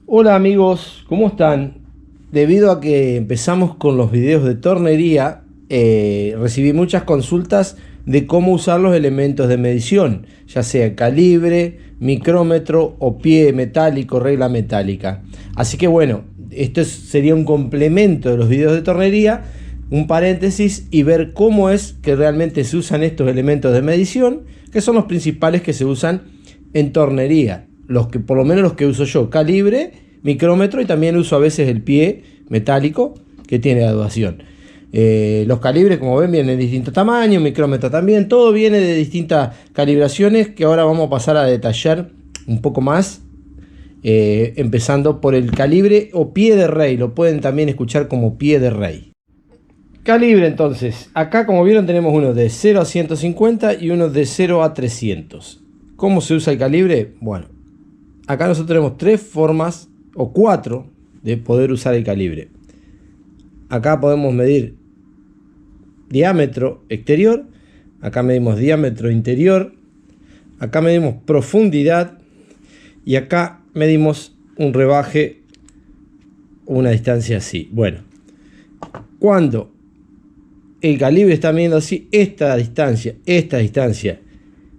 Hola amigos, ¿cómo están? Debido a que empezamos con los videos de tornería, recibí muchas consultas de cómo usar los elementos de medición, ya sea calibre, micrómetro o pie metálico, regla metálica. Así que bueno, esto sería un complemento de los videos de tornería, un paréntesis y ver cómo es que realmente se usan estos elementos de medición, que son los principales que se usan en tornería. Los que, por lo menos los que uso yo: calibre, micrómetro, y también uso a veces el pie metálico que tiene graduación. Los calibres, como ven, vienen de distintos tamaños, micrómetro también, todo viene de distintas calibraciones que ahora vamos a pasar a detallar un poco más, empezando por el calibre o pie de rey, lo pueden también escuchar como pie de rey. Calibre, entonces, acá como vieron tenemos uno de 0 a 150 y uno de 0 a 300. ¿Cómo se usa el calibre? Bueno, acá nosotros tenemos tres formas o cuatro de poder usar el calibre. Acá podemos medir diámetro exterior, acá medimos diámetro interior, acá medimos profundidad y acá medimos un rebaje, una distancia así. Bueno, cuando el calibre está midiendo así, esta distancia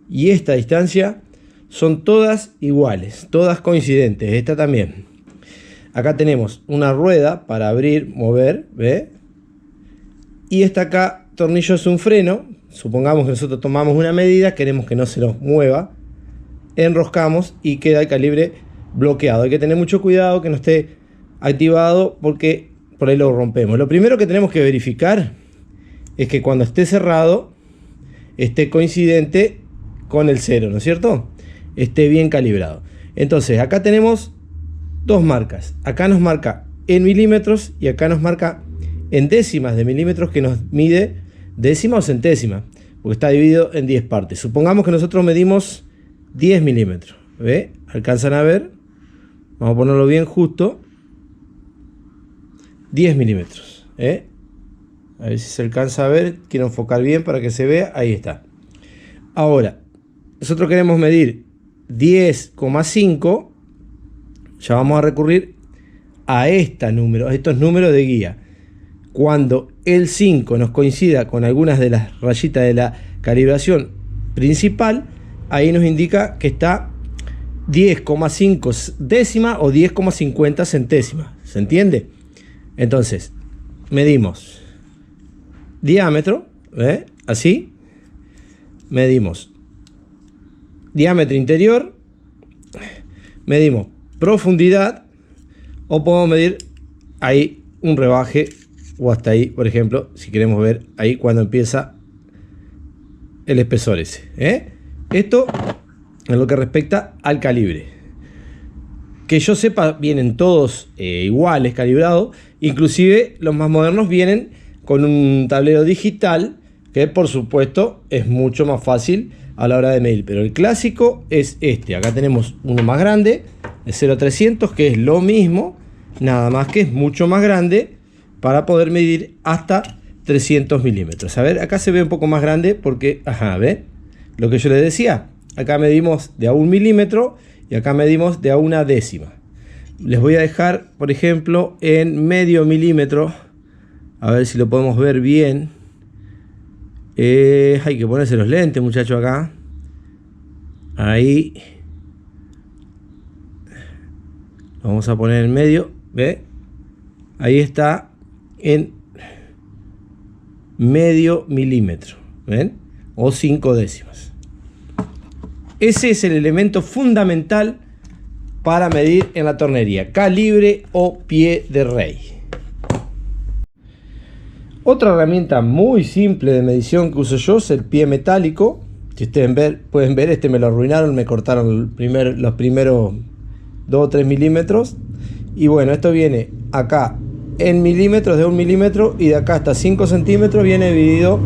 y esta distancia son todas iguales, todas coincidentes. Esta también. Acá tenemos una rueda para abrir, mover, ¿ve? Y esta acá, tornillo, es un freno. Supongamos que nosotros tomamos una medida, queremos que no se nos mueva, enroscamos y queda el calibre bloqueado. Hay que tener mucho cuidado que no esté activado porque por ahí lo rompemos. Lo primero que tenemos que verificar es que cuando esté cerrado esté coincidente con el cero, ¿no es cierto? Esté bien calibrado. Entonces acá tenemos dos marcas. Acá nos marca en milímetros y acá nos marca en décimas de milímetros, que nos mide décima o centésima, porque está dividido en 10 partes. Supongamos que nosotros medimos 10 milímetros. ¿Ve? ¿Alcanzan a ver? Vamos a ponerlo bien justo. 10 milímetros. A ver si se alcanza a ver. Quiero enfocar bien para que se vea. Ahí está. Ahora, nosotros queremos medir 10,5. Ya vamos a recurrir a estos números de guía. Cuando el 5 nos coincida con algunas de las rayitas de la calibración principal, ahí nos indica que está 10,5 décima o 10,50 centésimas. ¿Se entiende? Entonces, medimos diámetro, así. Medimos diámetro interior, medimos profundidad, o podemos medir ahí un rebaje o hasta ahí, por ejemplo, si queremos ver ahí cuando empieza el espesor ese. Esto en lo que respecta al calibre. Que yo sepa, vienen todos iguales calibrados, inclusive los más modernos vienen con un tablero digital, que por supuesto es mucho más fácil a la hora de medir, pero el clásico es este. Acá tenemos uno más grande, el 0-300, que es lo mismo, nada más que es mucho más grande para poder medir hasta 300 milímetros. A ver, acá se ve un poco más grande porque, ¿ve? Lo que yo les decía, acá medimos de a 1 milímetro y acá medimos de a 1 décima. Les voy a dejar, por ejemplo, en medio milímetro, a ver si lo podemos ver bien. Hay que ponerse los lentes, muchachos, acá. Ahí. Lo vamos a poner en medio. ¿Ve? Ahí está en medio milímetro. ¿Ven? O 5 décimas. Ese es el elemento fundamental para medir en la tornería. Calibre o pie de rey. Otra herramienta muy simple de medición que uso yo es el pie metálico. Si ustedes pueden ver, este me lo arruinaron, me cortaron los primeros 2 o 3 milímetros. Y bueno, esto viene acá en milímetros, de 1 milímetro, y de acá hasta 5 centímetros viene dividido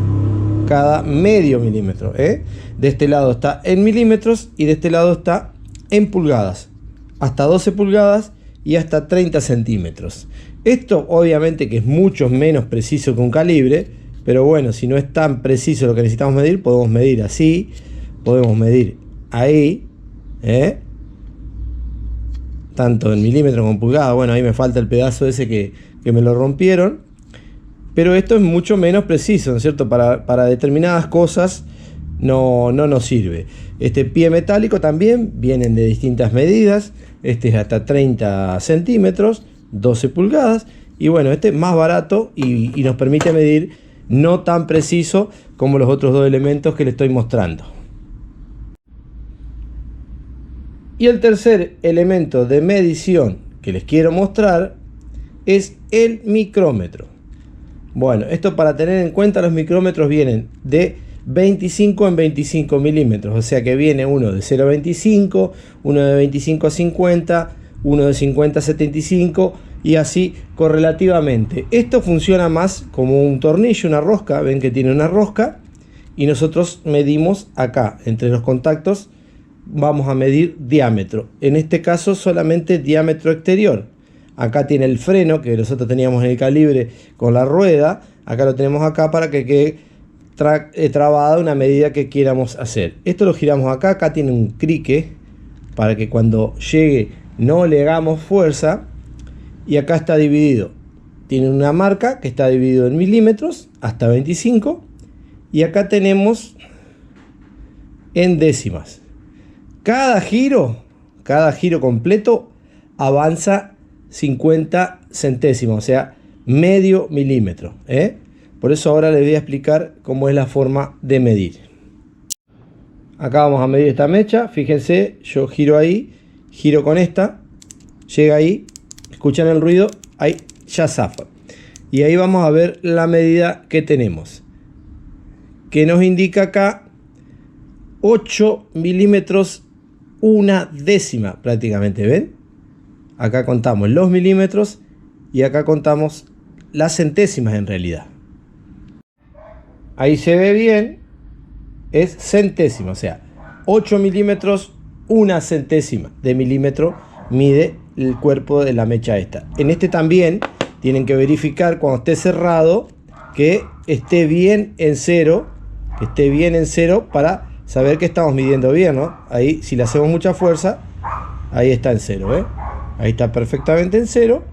cada medio milímetro. De este lado está en milímetros y de este lado está en pulgadas. Hasta 12 pulgadas y hasta 30 centímetros. Esto obviamente que es mucho menos preciso que un calibre, pero bueno, si no es tan preciso lo que necesitamos medir, podemos medir así, podemos medir ahí, tanto en milímetros como en pulgadas. Bueno, ahí me falta el pedazo ese que me lo rompieron. Pero esto es mucho menos preciso, ¿no es cierto? Para determinadas cosas no nos sirve. Este pie metálico también vienen de distintas medidas. Este es hasta 30 centímetros, 12 pulgadas. Y bueno, este es más barato y nos permite medir no tan preciso como los otros dos elementos que les estoy mostrando. Y el tercer elemento de medición que les quiero mostrar es el micrómetro. Bueno, esto para tener en cuenta, los micrómetros vienen de 25 en 25 milímetros, o sea que viene uno de 0 a 25, uno de 25 a 50, uno de 50 a 75 y así correlativamente. Esto funciona más como un tornillo, una rosca. Ven que tiene una rosca y nosotros medimos acá entre los contactos, vamos a medir diámetro, en este caso solamente diámetro exterior. Acá tiene el freno que nosotros teníamos en el calibre con la rueda, acá lo tenemos acá para que quede trabada una medida que quieramos hacer. Esto lo giramos acá, acá tiene un crique para que cuando llegue no le hagamos fuerza, y acá está dividido, tiene una marca que está dividido en milímetros hasta 25 y acá tenemos en décimas. Cada giro completo avanza 50 centésimos, o sea, medio milímetro, ¿eh? Por eso ahora les voy a explicar cómo es la forma de medir. Acá vamos a medir esta mecha, fíjense, yo giro ahí, giro con esta, llega ahí, escuchan el ruido, ahí ya zafa. Y ahí vamos a ver la medida que tenemos, que nos indica acá 8 milímetros, una décima prácticamente, ¿ven? Acá contamos los milímetros y acá contamos las centésimas en realidad. Ahí se ve bien, es centésima, o sea, 8 milímetros, una centésima de milímetro mide el cuerpo de la mecha esta. En este también tienen que verificar cuando esté cerrado que esté bien en cero, para saber que estamos midiendo bien, ¿no? Ahí, si le hacemos mucha fuerza, ahí está en cero, ¿eh? Ahí está perfectamente en cero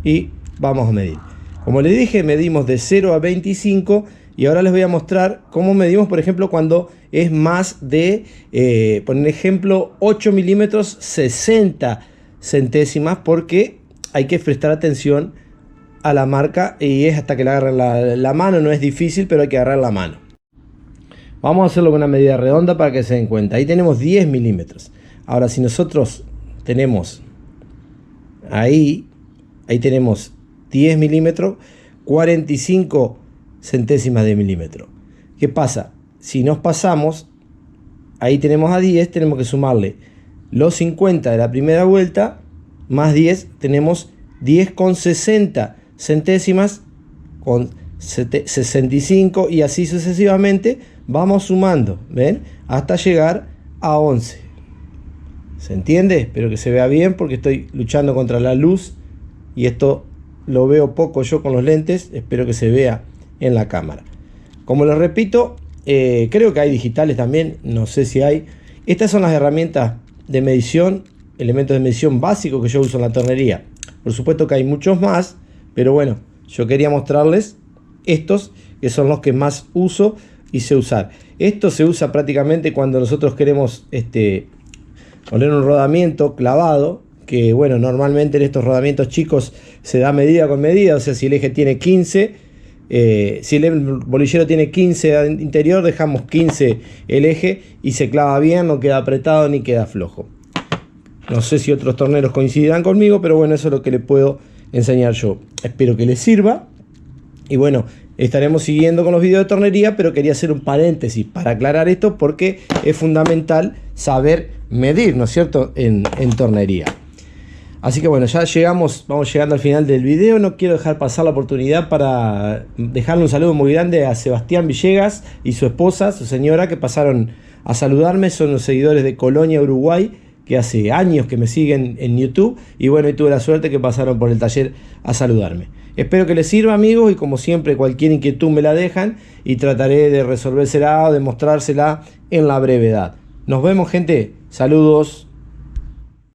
y vamos a medir. Como les dije, medimos de 0 a 25 y ahora les voy a mostrar cómo medimos, por ejemplo, cuando es más de, por ejemplo, 8 milímetros 60 centésimas, porque hay que prestar atención a la marca y es hasta que le agarren la mano. No es difícil, pero hay que agarrar la mano. Vamos a hacerlo con una medida redonda para que se den cuenta. Ahí tenemos 10 milímetros. Ahora, si nosotros tenemos ahí tenemos 10 milímetros, 45 centésimas de milímetro. ¿Qué pasa? Si nos pasamos, ahí tenemos a 10, tenemos que sumarle los 50 de la primera vuelta, más 10, tenemos 10,60 centésimas, con 65 y así sucesivamente vamos sumando, ¿ven? Hasta llegar a 11. ¿Se entiende? Espero que se vea bien porque estoy luchando contra la luz y esto lo veo poco yo con los lentes. Espero que se vea en la cámara. Como les repito, creo que hay digitales también, no sé si hay. Estas son las herramientas de medición, elementos de medición básicos que yo uso en la tornería. Por supuesto que hay muchos más, pero bueno, yo quería mostrarles estos que son los que más uso y sé usar. Esto se usa prácticamente cuando nosotros queremos poner un rodamiento clavado, que bueno, normalmente en estos rodamientos chicos se da medida con medida, o sea, si el eje tiene 15, si el bolillero tiene 15 interior, dejamos 15 el eje y se clava bien, no queda apretado ni queda flojo. No sé si otros torneros coincidirán conmigo, pero bueno, eso es lo que les puedo enseñar yo. Espero que les sirva. Y bueno, estaremos siguiendo con los videos de tornería, pero quería hacer un paréntesis para aclarar esto porque es fundamental saber medir, ¿no es cierto?, en tornería. Así que bueno, ya vamos llegando al final del video. No quiero dejar pasar la oportunidad para dejarle un saludo muy grande a Sebastián Villegas y su esposa, su señora, que pasaron a saludarme. Son los seguidores de Colonia, Uruguay, que hace años que me siguen en YouTube. Y bueno, y tuve la suerte que pasaron por el taller a saludarme. Espero que les sirva, amigos, y como siempre, cualquier inquietud me la dejan y trataré de resolvérsela o de mostrársela en la brevedad. Nos vemos, gente. Saludos.